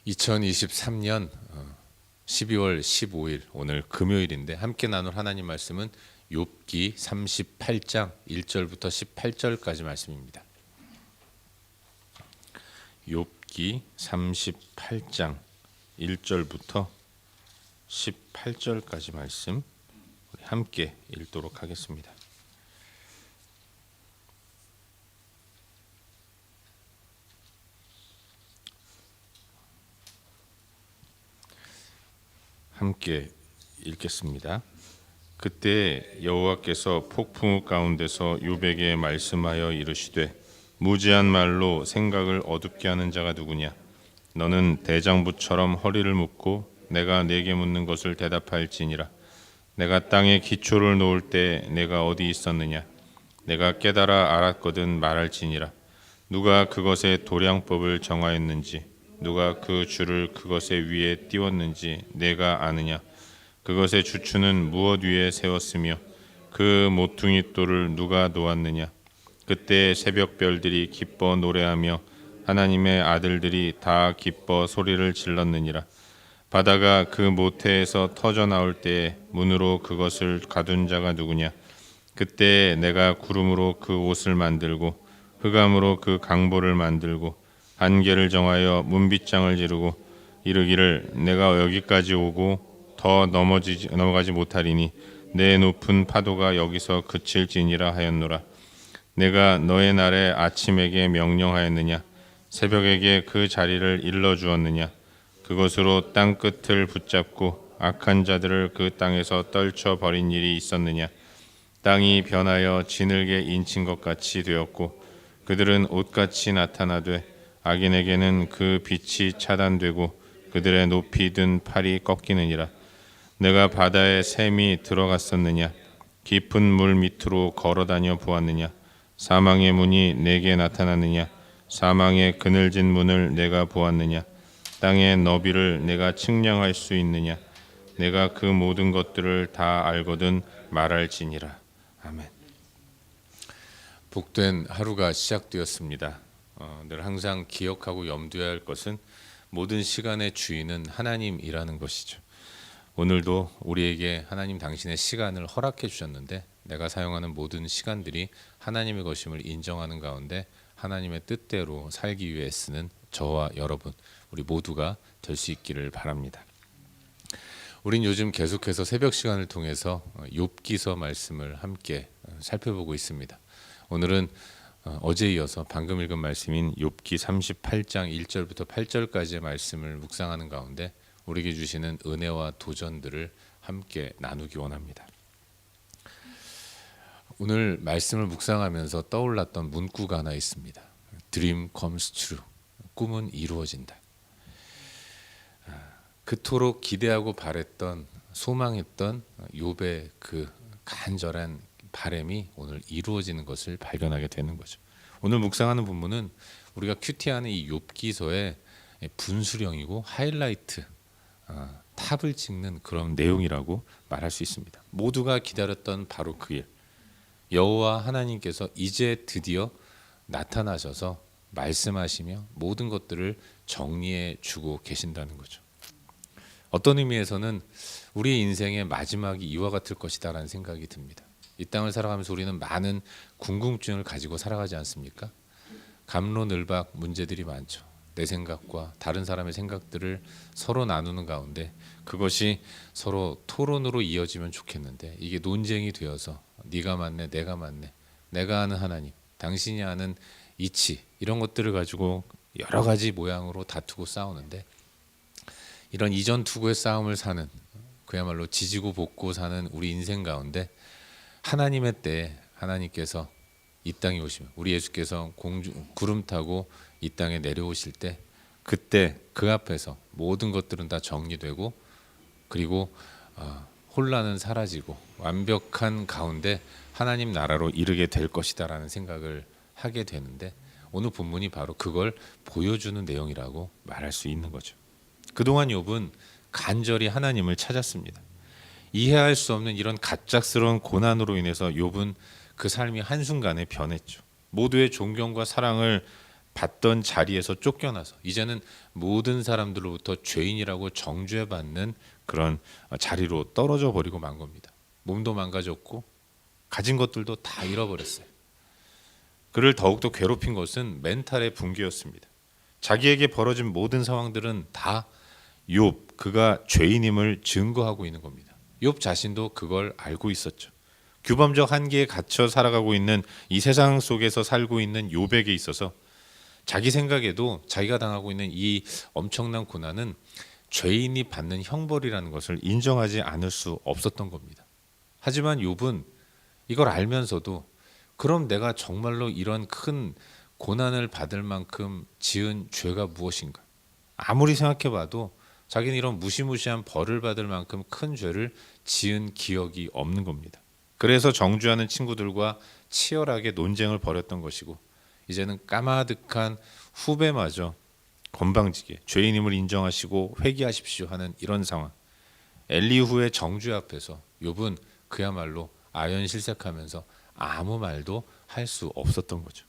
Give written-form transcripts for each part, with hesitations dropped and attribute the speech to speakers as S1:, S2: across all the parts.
S1: 2023년 12월 15일 오늘 금요일인데 함께 나눌 하나님 말씀은 욥기 38장 1절부터 18절까지 말씀입니다. 욥기 38장 1절부터 18절까지 말씀 우리 함께 읽도록 하겠습니다. 함께 읽겠습니다. 그때 여호와께서 폭풍우 가운데서 욥에게 말씀하여 이르시되 무지한 말로 생각을 어둡게 하는 자가 누구냐? 너는 대장부처럼 허리를 묶고 내가 네게 묻는 것을 대답할지니라. 내가 땅에 기초를 놓을 때 내가 어디 있었느냐? 내가 깨달아 알았거든 말할지니라. 누가 그것의 도량법을 정하였는지 누가 그 줄을 그것의 위에 띄웠는지 내가 아느냐? 그것의 주추는 무엇 위에 세웠으며 그 모퉁이 돌을 누가 놓았느냐? 그때 새벽별들이 기뻐 노래하며 하나님의 아들들이 다 기뻐 소리를 질렀느니라. 바다가 그 모태에서 터져 나올 때에 문으로 그것을 가둔 자가 누구냐? 그때 내가 구름으로 그 옷을 만들고 흑암으로 그 강보를 만들고 한계를 정하여 문빗장을 지르고 이르기를 내가 여기까지 오고 더 넘어가지 못하리니 내 높은 파도가 여기서 그칠지니라 하였노라. 내가 너의 날에 아침에게 명령하였느냐? 새벽에게 그 자리를 일러주었느냐? 그것으로 땅 끝을 붙잡고 악한 자들을 그 땅에서 떨쳐버린 일이 있었느냐? 땅이 변하여 지늘게 인친 것 같이 되었고 그들은 옷같이 나타나되 악인에게는 그 빛이 차단되고 그들의 높이 든 팔이 꺾이느니라. 내가 바다에 샘이 들어갔었느냐? 깊은 물 밑으로 걸어다녀 보았느냐? 사망의 문이 내게 나타났느냐? 사망의 그늘진 문을 내가 보았느냐? 땅의 너비를 내가 측량할 수 있느냐? 내가 그 모든 것들을 다 알거든 말할지니라. 아멘. 복된 하루가 시작되었습니다. 늘 항상 기억하고 염두해야 할 것은 모든 시간의 주인은 하나님이라는 것이죠. 오늘도 우리에게 하나님 당신의 시간을 허락해 주셨는데 내가 사용하는 모든 시간들이 하나님의 것임을 인정하는 가운데 하나님의 뜻대로 살기 위해 쓰는 저와 여러분 우리 모두가 될 수 있기를 바랍니다. 우린 요즘 계속해서 새벽 시간을 통해서 욥기서 말씀을 함께 살펴보고 있습니다. 오늘은 어제 이어서 방금 읽은 말씀인 욥기 38장 1절부터 8절까지의 말씀을 묵상하는 가운데 우리에게 주시는 은혜와 도전들을 함께 나누기 원합니다. 오늘 말씀을 묵상하면서 떠올랐던 문구가 하나 있습니다. Dream comes true. 꿈은 이루어진다. 그토록 기대하고 바랬던 소망했던 욥의 그 간절한 바람이 오늘 이루어지는 것을 발견하게 되는 거죠. 오늘 묵상하는 본문은 우리가 큐티하는 이 욥기서의 분수령이고 하이라이트 탑을 찍는 그런 내용이라고 말할 수 있습니다. 모두가 기다렸던 바로 그 일, 여호와 하나님께서 이제 드디어 나타나셔서 말씀하시며 모든 것들을 정리해 주고 계신다는 거죠. 어떤 의미에서는 우리의 인생의 마지막이 이와 같을 것이다라는 생각이 듭니다. 이 땅을 살아가면서 우리는 많은 궁금증을 가지고 살아가지 않습니까? 갑론을박 문제들이 많죠. 내 생각과 다른 사람의 생각들을 서로 나누는 가운데 그것이 서로 토론으로 이어지면 좋겠는데 이게 논쟁이 되어서 네가 맞네 내가 맞네 내가 아는 하나님 당신이 아는 이치 이런 것들을 가지고 여러 가지 모양으로 다투고 싸우는데 이런 이전투구의 싸움을 사는 그야말로 지지고 볶고 사는 우리 인생 가운데 하나님의 때에 하나님께서 이 땅에 오시면 우리 예수께서 구름 타고 이 땅에 내려오실 때 그때 그 앞에서 모든 것들은 다 정리되고 그리고 혼란은 사라지고 완벽한 가운데 하나님 나라로 이르게 될 것이다라는 생각을 하게 되는데 오늘 본문이 바로 그걸 보여주는 내용이라고 말할 수 있는 거죠. 그동안 욥은 간절히 하나님을 찾았습니다. 이해할 수 없는 이런 갑작스러운 고난으로 인해서 욥은 그 삶이 한순간에 변했죠. 모두의 존경과 사랑을 받던 자리에서 쫓겨나서 이제는 모든 사람들로부터 죄인이라고 정죄받는 그런 자리로 떨어져 버리고 만 겁니다. 몸도 망가졌고 가진 것들도 다 잃어버렸어요. 그를 더욱더 괴롭힌 것은 멘탈의 붕괴였습니다. 자기에게 벌어진 모든 상황들은 다 욥, 그가 죄인임을 증거하고 있는 겁니다. 욥 자신도 그걸 알고 있었죠. 규범적 한계에 갇혀 살아가고 있는 이 세상 속에서 살고 있는 욥에게 있어서 자기 생각에도 자기가 당하고 있는 이 엄청난 고난은 죄인이 받는 형벌이라는 것을 인정하지 않을 수 없었던 겁니다. 하지만 욥은 이걸 알면서도 그럼 내가 정말로 이런 큰 고난을 받을 만큼 지은 죄가 무엇인가? 아무리 생각해봐도 자기는 이런 무시무시한 벌을 받을 만큼 큰 죄를 지은 기억이 없는 겁니다. 그래서 정죄하는 친구들과 치열하게 논쟁을 벌였던 것이고 이제는 까마득한 후배마저 건방지게 죄인임을 인정하시고 회개하십시오 하는 이런 상황. 엘리후의 정죄 앞에서 욥은 그야말로 아연실색하면서 아무 말도 할 수 없었던 거죠.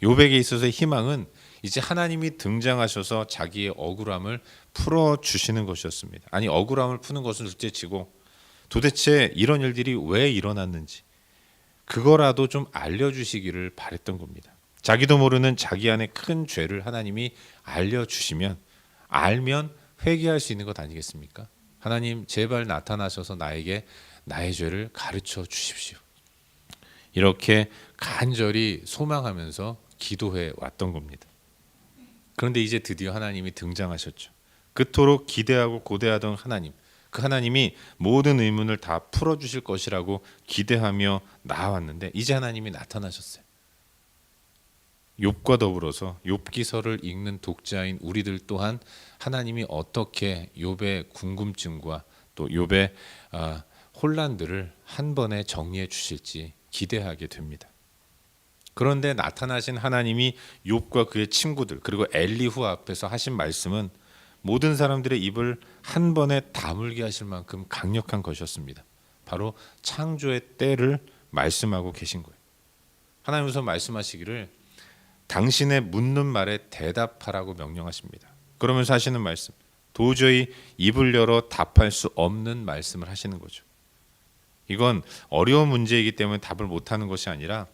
S1: 욥에게 있어서의 희망은 이제 하나님이 등장하셔서 자기의 억울함을 풀어주시는 것이었습니다. 아니 억울함을 푸는 것은 둘째치고 도대체 이런 일들이 왜 일어났는지 그거라도 좀 알려주시기를 바랬던 겁니다. 자기도 모르는 자기 안에 큰 죄를 하나님이 알려주시면 알면 회개할 수 있는 것 아니겠습니까? 하나님 제발 나타나셔서 나에게 나의 죄를 가르쳐 주십시오. 이렇게 간절히 소망하면서 기도해 왔던 겁니다. 그런데 이제 드디어 하나님이 등장하셨죠. 그토록 기대하고 고대하던 하나님, 그 하나님이 모든 의문을 다 풀어주실 것이라고 기대하며 나아왔는데 이제 하나님이 나타나셨어요. 욥과 더불어서 욥기서를 읽는 독자인 우리들 또한 하나님이 어떻게 욥의 궁금증과 또 욥의 혼란들을 한 번에 정리해 주실지 기대하게 됩니다. 그런데 나타나신 하나님이 욥과 그의 친구들 그리고 엘리후 앞에서 하신 말씀은 모든 사람들의 입을 한 번에 다물게 하실 만큼 강력한 것이었습니다. 바로 창조의 때를 말씀하고 계신 거예요. 하나님 우선 말씀하시기를 당신의 묻는 말에 대답하라고 명령하십니다. 그러면서 하시는 말씀, 도저히 입을 열어 답할 수 없는 말씀을 하시는 거죠. 이건 어려운 문제이기 때문에 답을 못하는 것이 아니라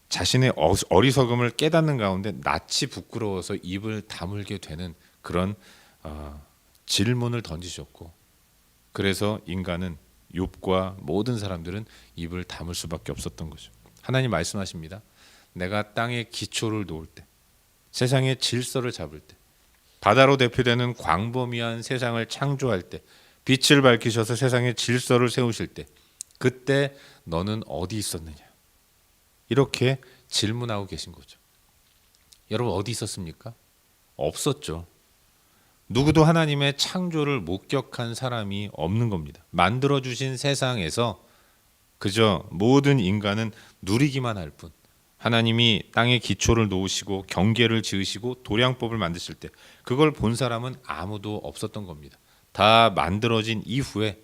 S1: 자신의 어리석음을 깨닫는 가운데 낯이 부끄러워서 입을 다물게 되는 그런 질문을 던지셨고 그래서 인간은 욥과 모든 사람들은 입을 다물 수밖에 없었던 거죠. 하나님 말씀하십니다. 내가 땅에 기초를 놓을 때 세상의 질서를 잡을 때 바다로 대표되는 광범위한 세상을 창조할 때 빛을 밝히셔서 세상의 질서를 세우실 때 그때 너는 어디 있었느냐 이렇게 질문하고 계신 거죠. 여러분 어디 있었습니까? 없었죠. 누구도 하나님의 창조를 목격한 사람이 없는 겁니다. 만들어주신 세상에서 그저 모든 인간은 누리기만 할 뿐 하나님이 땅에 기초를 놓으시고 경계를 지으시고 도량법을 만드실 때 그걸 본 사람은 아무도 없었던 겁니다. 다 만들어진 이후에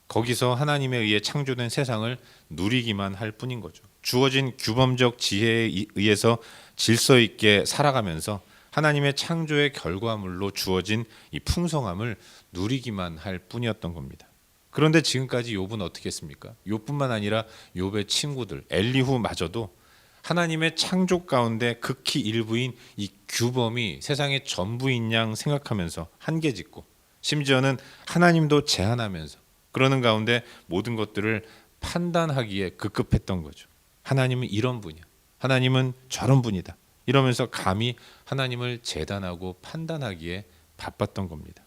S1: 거기서 하나님에 의해 창조된 세상을 누리기만 할 뿐인 거죠. 주어진 규범적 지혜에 의해서 질서 있게 살아가면서 하나님의 창조의 결과물로 주어진 이 풍성함을 누리기만 할 뿐이었던 겁니다. 그런데 지금까지 욥은 어떻게 했습니까? 욥뿐만 아니라 욥의 친구들 엘리후마저도 하나님의 창조 가운데 극히 일부인 이 규범이 세상의 전부인 양 생각하면서 한계짓고 심지어는 하나님도 제한하면서 그러는 가운데 모든 것들을 판단하기에 급급했던 거죠. 하나님은 이런 분이야. 하나님은 저런 분이다. 이러면서 감히 하나님을 재단하고 판단하기에 바빴던 겁니다.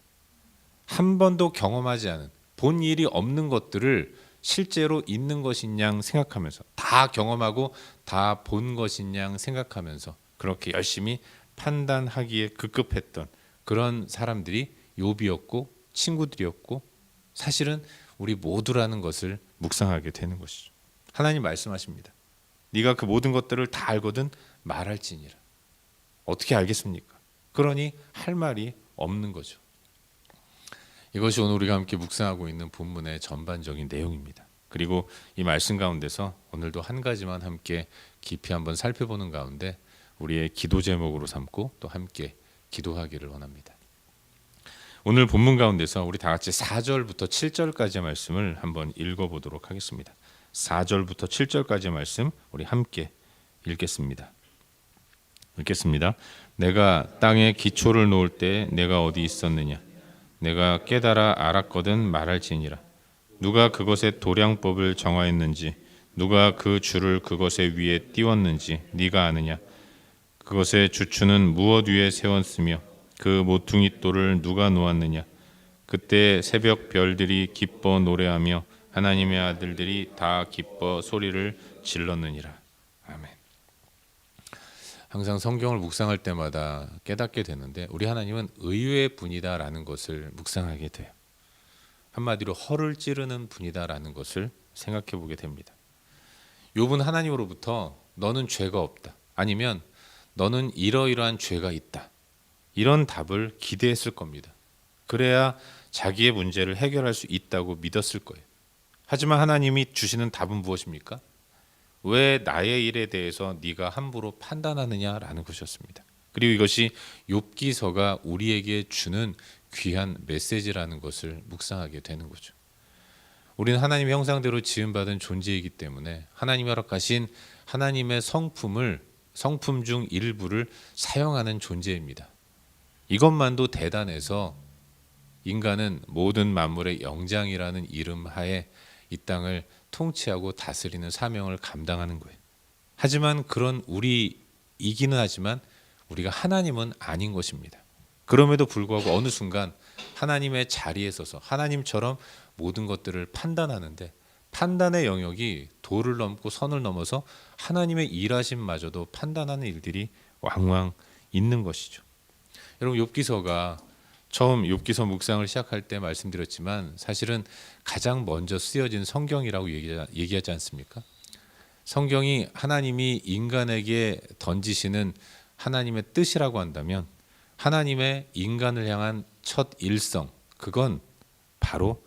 S1: 한 번도 경험하지 않은 본 일이 없는 것들을 실제로 있는 것인 양 생각하면서 다 경험하고 다 본 것인 양 생각하면서 그렇게 열심히 판단하기에 급급했던 그런 사람들이 욥이었고 친구들이었고 사실은 우리 모두라는 것을 묵상하게 되는 것이죠. 하나님 말씀하십니다. 네가 그 모든 것들을 다 알거든 말할지니라. 어떻게 알겠습니까? 그러니 할 말이 없는 거죠. 이것이 오늘 우리가 함께 묵상하고 있는 본문의 전반적인 내용입니다. 그리고 이 말씀 가운데서 오늘도 한 가지만 함께 깊이 한번 살펴보는 가운데 우리의 기도 제목으로 삼고 또 함께 기도하기를 원합니다. 오늘 본문 가운데서 우리 다 같이 4절부터 7절까지의 말씀을 한번 읽어보도록 하겠습니다. 4절부터 7절까지의 말씀 우리 함께 읽겠습니다. 내가 땅에 기초를 놓을 때 내가 어디 있었느냐? 내가 깨달아 알았거든 말할지니라. 누가 그것의 도량법을 정하였는지, 누가 그 줄을 그것의 위에 띄웠는지 네가 아느냐? 그것의 주추는 무엇 위에 세웠으며 그 모퉁이 돌을 누가 놓았느냐? 그때 새벽 별들이 기뻐 노래하며 하나님의 아들들이 다 기뻐 소리를 질렀느니라. 아멘. 항상 성경을 묵상할 때마다 깨닫게 되는데 우리 하나님은 의외의 분이다라는 것을 묵상하게 돼요. 한마디로 허를 찌르는 분이다라는 것을 생각해 보게 됩니다. 욥은 하나님으로부터 너는 죄가 없다, 아니면 너는 이러이러한 죄가 있다, 이런 답을 기대했을 겁니다. 그래야 자기의 문제를 해결할 수 있다고 믿었을 거예요. 하지만 하나님이 주시는 답은 무엇입니까? 왜 나의 일에 대해서 네가 함부로 판단하느냐라는 것이었습니다. 그리고 이것이 욥기서가 우리에게 주는 귀한 메시지라는 것을 묵상하게 되는 거죠. 우리는 하나님의 형상대로 지음받은 존재이기 때문에 하나님이 허락하신 하나님의 성품 중 일부를 사용하는 존재입니다. 이것만도 대단해서 인간은 모든 만물의 영장이라는 이름 하에 이 땅을 통치하고 다스리는 사명을 감당하는 거예요. 하지만 그런 우리이기는 하지만 우리가 하나님은 아닌 것입니다. 그럼에도 불구하고 어느 순간 하나님의 자리에 서서 하나님처럼 모든 것들을 판단하는데 판단의 영역이 도를 넘고 선을 넘어서 하나님의 일하심마저도 판단하는 일들이 왕왕 있는 것이죠. 여러분, 욥기서가 처음 욥기서 묵상을 시작할 때 말씀드렸지만 사실은 가장 먼저 쓰여진 성경이라고 얘기하지 않습니까? 성경이 하나님이 인간에게 던지시는 하나님의 뜻이라고 한다면 하나님의 인간을 향한 첫 일성, 그건 바로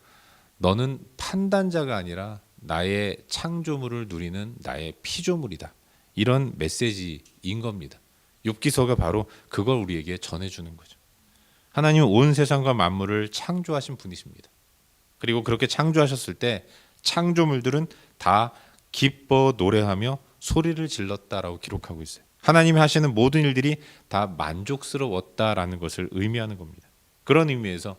S1: 너는 판단자가 아니라 나의 창조물을 누리는 나의 피조물이다, 이런 메시지인 겁니다. 욥기서가 바로 그걸 우리에게 전해주는 거죠. 하나님은 온 세상과 만물을 창조하신 분이십니다. 그리고 그렇게 창조하셨을 때 창조물들은 다 기뻐 노래하며 소리를 질렀다라고 기록하고 있어요. 하나님이 하시는 모든 일들이 다 만족스러웠다라는 것을 의미하는 겁니다. 그런 의미에서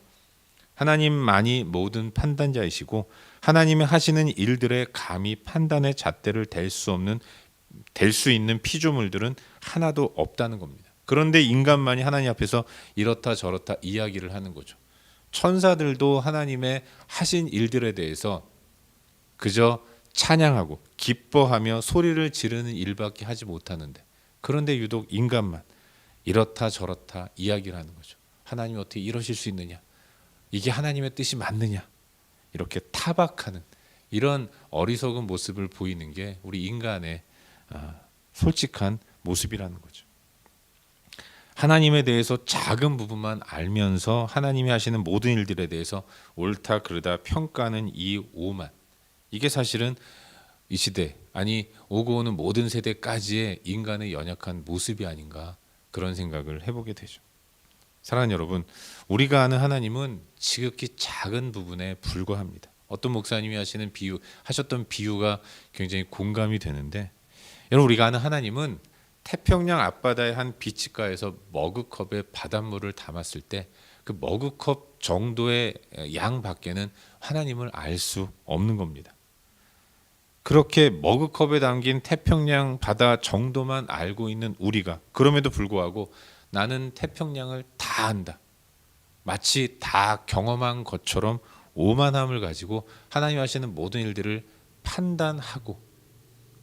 S1: 하나님만이 모든 판단자이시고 하나님이 하시는 일들에 감히 판단의 잣대를 댈 수 있는 피조물들은 하나도 없다는 겁니다. 그런데 인간만이 하나님 앞에서 이렇다 저렇다 이야기를 하는 거죠. 천사들도 하나님의 하신 일들에 대해서 그저 찬양하고 기뻐하며 소리를 지르는 일밖에 하지 못하는데, 그런데 유독 인간만 이렇다 저렇다 이야기를 하는 거죠. 하나님이 어떻게 이러실 수 있느냐? 이게 하나님의 뜻이 맞느냐? 이렇게 타박하는 이런 어리석은 모습을 보이는 게 우리 인간의 솔직한 모습이라는 거죠. 하나님에 대해서 작은 부분만 알면서 하나님이 하시는 모든 일들에 대해서 옳다 그르다 평가하는 이 오만, 이게 사실은 이 시대, 아니 오고 오는 모든 세대까지의 인간의 연약한 모습이 아닌가, 그런 생각을 해보게 되죠. 사랑하는 여러분, 우리가 아는 하나님은 지극히 작은 부분에 불과합니다. 어떤 목사님이 하셨던 비유가 굉장히 공감이 되는데, 여러분, 우리가 아는 하나님은 태평양 앞바다의 한 비치가에서 머그컵에 바닷물을 담았을 때 그 머그컵 정도의 양 밖에는 하나님을 알 수 없는 겁니다. 그렇게 머그컵에 담긴 태평양 바다 정도만 알고 있는 우리가, 그럼에도 불구하고 나는 태평양을 다 안다, 마치 다 경험한 것처럼 오만함을 가지고 하나님 하시는 모든 일들을 판단하고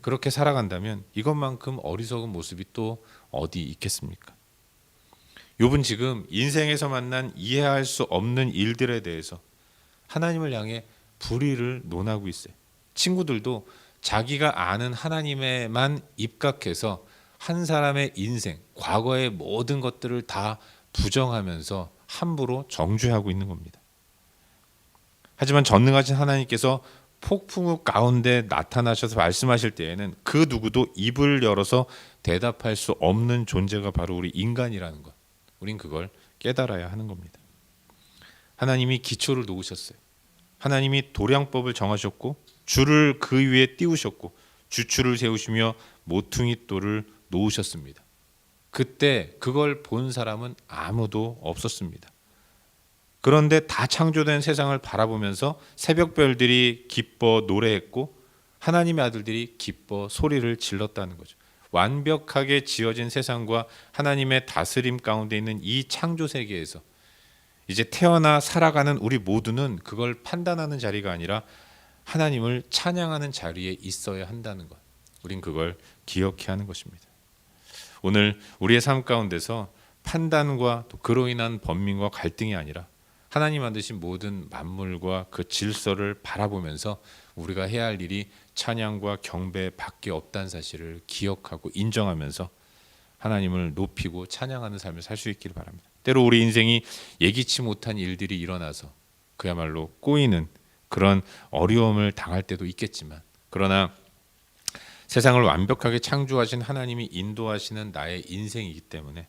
S1: 그렇게 살아간다면 이것만큼 어리석은 모습이 또 어디 있겠습니까? 욥은 지금 인생에서 만난 이해할 수 없는 일들에 대해서 하나님을 향해 불의를 논하고 있어요. 친구들도 자기가 아는 하나님에만 입각해서 한 사람의 인생, 과거의 모든 것들을 다 부정하면서 함부로 정죄하고 있는 겁니다. 하지만 전능하신 하나님께서 폭풍우 가운데 나타나셔서 말씀하실 때에는 그 누구도 입을 열어서 대답할 수 없는 존재가 바로 우리 인간이라는 것. 우린 그걸 깨달아야 하는 겁니다. 하나님이 기초를 놓으셨어요. 하나님이 도량법을 정하셨고 줄을 그 위에 띄우셨고 주추를 세우시며 모퉁이 돌을 놓으셨습니다. 그때 그걸 본 사람은 아무도 없었습니다. 그런데 다 창조된 세상을 바라보면서 새벽별들이 기뻐 노래했고 하나님의 아들들이 기뻐 소리를 질렀다는 거죠. 완벽하게 지어진 세상과 하나님의 다스림 가운데 있는 이 창조 세계에서 이제 태어나 살아가는 우리 모두는 그걸 판단하는 자리가 아니라 하나님을 찬양하는 자리에 있어야 한다는 것. 우린 그걸 기억해야 하는 것입니다. 오늘 우리의 삶 가운데서 판단과 또 그로 인한 번민과 갈등이 아니라 하나님 만드신 모든 만물과 그 질서를 바라보면서 우리가 해야 할 일이 찬양과 경배밖에 없다는 사실을 기억하고 인정하면서 하나님을 높이고 찬양하는 삶을 살 수 있기를 바랍니다. 때로 우리 인생이 예기치 못한 일들이 일어나서 그야말로 꼬이는 그런 어려움을 당할 때도 있겠지만, 그러나 세상을 완벽하게 창조하신 하나님이 인도하시는 나의 인생이기 때문에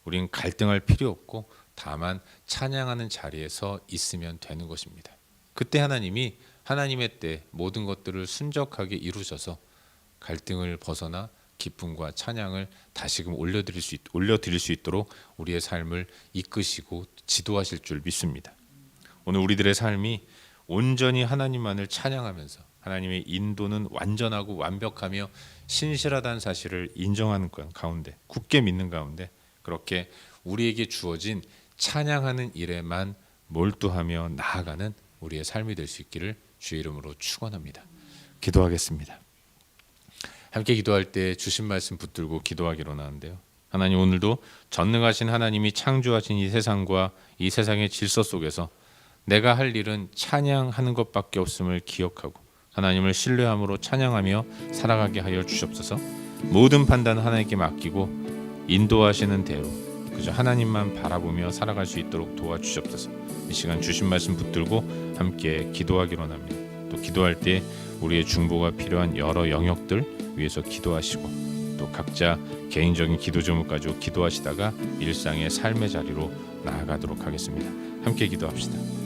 S1: 우린 갈등할 필요 없고 다만 찬양하는 자리에서 있으면 되는 것입니다. 그때 하나님이 하나님의 때 모든 것들을 순적하게 이루셔서 갈등을 벗어나 기쁨과 찬양을 다시금 올려드릴 수 있도록 우리의 삶을 이끄시고 지도하실 줄 믿습니다. 오늘 우리들의 삶이 온전히 하나님만을 찬양하면서 하나님의 인도는 완전하고 완벽하며 신실하다는 사실을 인정하는 가운데, 굳게 믿는 가운데 그렇게 우리에게 주어진 찬양하는 일에만 몰두하며 나아가는 우리의 삶이 될 수 있기를 주의 이름으로 축원합니다. 기도하겠습니다. 함께 기도할 때 주신 말씀 붙들고 기도하기로 나는데요. 하나님, 오늘도 전능하신 하나님이 창조하신 이 세상과 이 세상의 질서 속에서 내가 할 일은 찬양하는 것밖에 없음을 기억하고 하나님을 신뢰함으로 찬양하며 살아가게 하여 주시옵소서. 모든 판단은 하나님께 맡기고 인도하시는 대로 그저 하나님만 바라보며 살아갈 수 있도록 도와주시옵소서. 이 시간 주신 말씀 붙들고 함께 기도하기로 합니다. 또 기도할 때 우리의 중보가 필요한 여러 영역들 위해서 기도하시고 또 각자 개인적인 기도 제목 가지고 기도하시다가 일상의 삶의 자리로 나아가도록 하겠습니다. 함께 기도합시다.